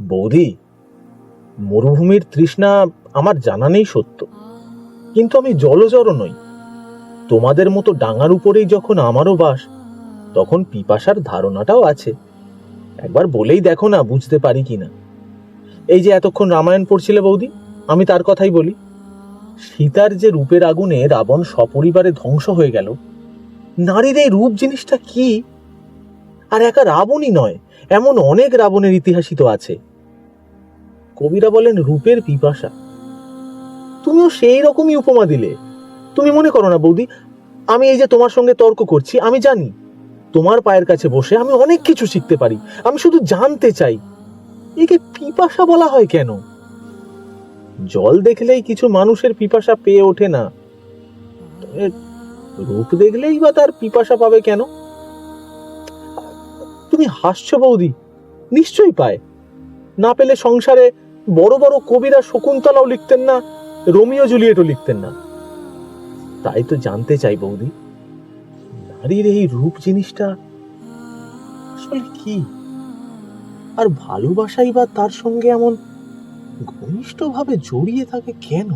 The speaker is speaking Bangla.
বৌদি, মরুভূমির তৃষ্ণা আমার জানা নেই সত্য, কিন্তু আমি জলজড় নই। তোমাদের মতো ডাঙার উপরেই যখন আমারও বাস, তখন পিপাসার ধারণাটাও আছে। একবার বলেই দেখো না, বুঝতে পারি কিনা। এই যে এতক্ষণ রামায়ণ পড়ছিলে বৌদি, আমি তার কথাই বলি। সীতার যে রূপের আগুনে রাবণ সপরিবারে ধ্বংস হয়ে গেল, নারীর এই রূপ জিনিসটা কি? আর একা রাবণই নয়, এমন অনেক রাবণের ইতিহাসই তো আছে। কবিরা বলেন রূপের পিপাসা। তুমিও সেই রকমই উপমা দিলে। তুমি মনে করো না বৌদি, আমি এই যে তোমার সঙ্গে তর্ক করছি, আমি জানি তোমার পায়ের কাছে বসে আমি অনেক কিছু শিখতে পারি। আমি শুধু জানতে চাই, একে পিপাসা বলা হয় কেন? জল দেখলেই কিছু মানুষের পিপাসা পেয়ে ওঠে না, তবে রূপ দেখলেই বা তার পিপাসা পাবে কেন? তুমি হাসছো বৌদি, নিশ্চয়ই পায়। না পেলে সংসারে বড় বড় কবিরা শকুন্তলাও লিখতেন না, রোমিও জুলিয়েটও লিখতেন না। তাই তো জানতে চাই বৌদি, নারীর এই রূপ জিনিসটা আসলে কি? আর ভালোবাসাই বা তার সঙ্গে এমন ঘনিষ্ঠভাবে জড়িয়ে থাকে কেন?